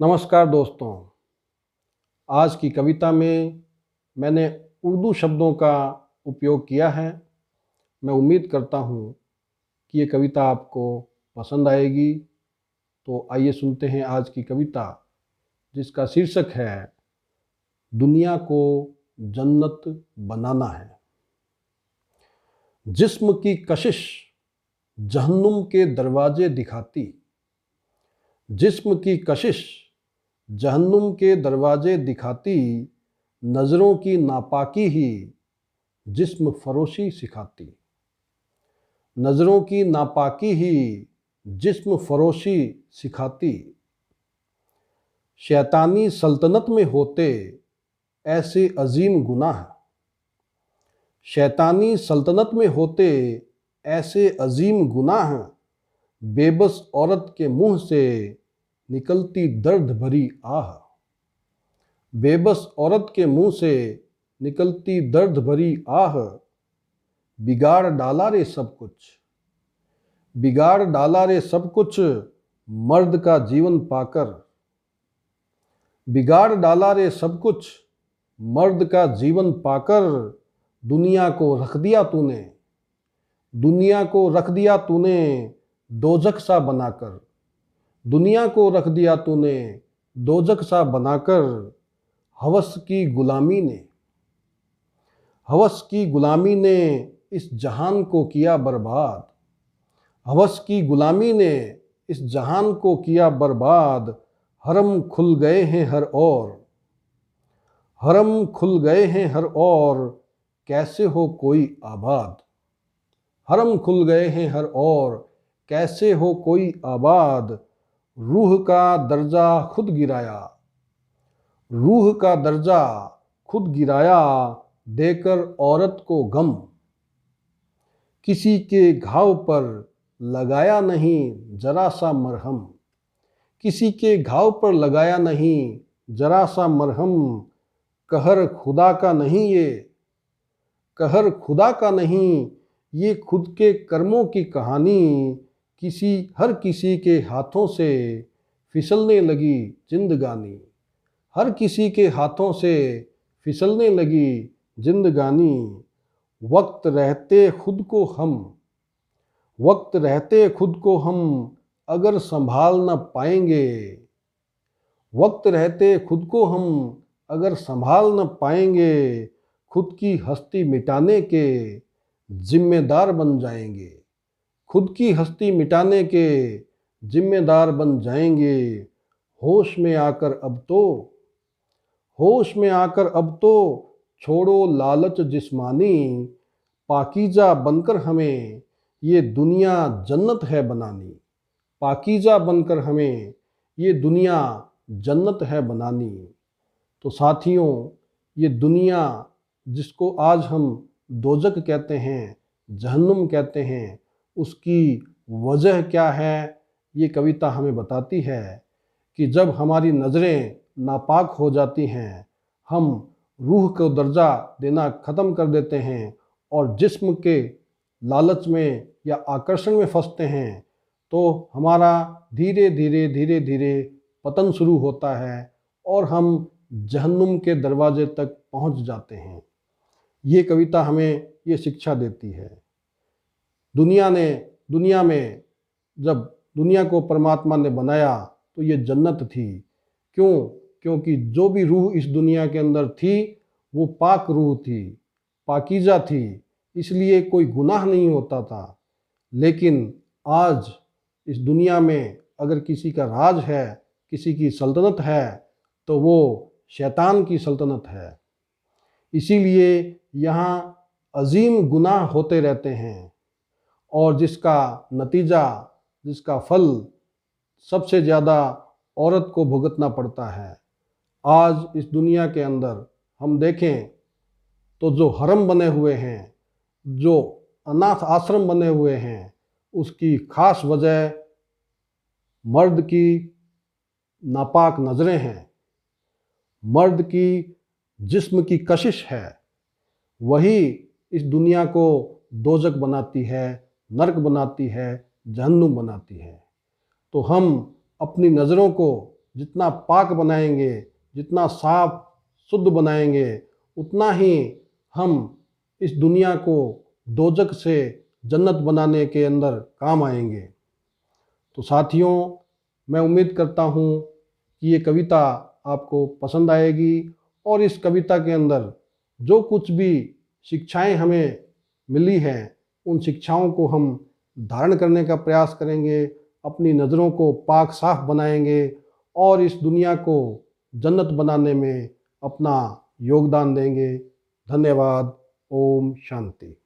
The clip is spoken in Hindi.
नमस्कार दोस्तों। आज की कविता में मैंने उर्दू शब्दों का उपयोग किया है। मैं उम्मीद करता हूँ कि ये कविता आपको पसंद आएगी। तो आइए सुनते हैं आज की कविता, जिसका शीर्षक है दुनिया को जन्नत बनाना है। जिस्म की कशिश जहन्नुम के दरवाजे दिखाती, जिस्म की कशिश जहन्नुम के दरवाजे दिखाती, नज़रों की नापाकी ही जिस्म फरोशी सिखाती। नज़रों की नापाकी ही जिस्म फरोशी सिखाती। शैतानी सल्तनत में होते ऐसे अजीम गुनाह, शैतानी सल्तनत में होते ऐसे अजीम गुनाह, बेबस औरत के मुंह से निकलती दर्द भरी आह। बेबस औरत के मुंह से निकलती दर्द भरी आह। बिगाड़ डाला रे सब कुछ, बिगाड़ डाला रे सब कुछ, मर्द का जीवन पाकर। बिगाड़ डाला रे सब कुछ, मर्द का जीवन पाकर। दुनिया को रख दिया तूने, दुनिया को रख दिया तूने दोजख सा बनाकर। दुनिया को रख दिया तूने दोजख सा बनाकर। हवस की गुलामी ने, हवस की गुलामी ने इस जहान को किया बर्बाद। हवस की गुलामी ने इस जहान को किया बर्बाद। हरम खुल गए हैं हर ओर, हरम खुल गए हैं हर ओर, कैसे हो कोई आबाद। हरम खुल गए हैं हर ओर, कैसे हो कोई आबाद। रूह का दर्जा खुद गिराया, रूह का दर्जा खुद गिराया, देकर औरत को गम। किसी के घाव पर लगाया नहीं जरा सा मरहम, किसी के घाव पर लगाया नहीं जरा सा मरहम। कहर खुदा का नहीं ये, कहर खुदा का नहीं, ये खुद के कर्मों की कहानी। किसी हर किसी के हाथों से फिसलने लगी जिंदगानी, हर किसी के हाथों से फिसलने लगी जिंदगानी। वक्त रहते खुद को हम, वक्त रहते खुद को हम अगर संभाल न पाएंगे। वक्त रहते खुद को हम अगर संभाल न पाएंगे, खुद की हस्ती मिटाने के जिम्मेदार बन जाएंगे। खुद की हस्ती मिटाने के जिम्मेदार बन जाएंगे। होश में आकर अब तो, होश में आकर अब तो छोड़ो लालच जिस्मानी। पाकीज़ा बनकर हमें ये दुनिया जन्नत है बनानी। पाकीज़ा बनकर हमें ये दुनिया जन्नत है बनानी। तो साथियों, ये दुनिया जिसको आज हम दोजक कहते हैं, जहन्नुम कहते हैं, उसकी वजह क्या है, ये कविता हमें बताती है कि जब हमारी नज़रें नापाक हो जाती हैं, हम रूह को दर्जा देना ख़त्म कर देते हैं और जिस्म के लालच में या आकर्षण में फंसते हैं, तो हमारा धीरे धीरे धीरे धीरे पतन शुरू होता है और हम जहन्नुम के दरवाजे तक पहुंच जाते हैं। ये कविता हमें ये शिक्षा देती है। दुनिया में जब दुनिया को परमात्मा ने बनाया तो ये जन्नत थी। क्यों? क्योंकि जो भी रूह इस दुनिया के अंदर थी वो पाक रूह थी, पाकीज़ा थी, इसलिए कोई गुनाह नहीं होता था। लेकिन आज इस दुनिया में अगर किसी का राज है, किसी की सल्तनत है, तो वो शैतान की सल्तनत है। इसीलिए यहाँ अजीम गुनाह होते रहते हैं और जिसका नतीजा, जिसका फल सबसे ज़्यादा औरत को भुगतना पड़ता है। आज इस दुनिया के अंदर हम देखें तो जो हरम बने हुए हैं, जो अनाथ आश्रम बने हुए हैं, उसकी खास वजह मर्द की नापाक नज़रें हैं, मर्द की जिस्म की कशिश है। वही इस दुनिया को दोजक बनाती है, नरक बनाती है, जहन्नुम बनाती है। तो हम अपनी नज़रों को जितना पाक बनाएंगे, जितना साफ शुद्ध बनाएंगे, उतना ही हम इस दुनिया को दोजख से जन्नत बनाने के अंदर काम आएंगे। तो साथियों, मैं उम्मीद करता हूँ कि ये कविता आपको पसंद आएगी और इस कविता के अंदर जो कुछ भी शिक्षाएं हमें मिली हैं, उन शिक्षाओं को हम धारण करने का प्रयास करेंगे, अपनी नज़रों को पाक साफ बनाएंगे और इस दुनिया को जन्नत बनाने में अपना योगदान देंगे। धन्यवाद। ओम शांति।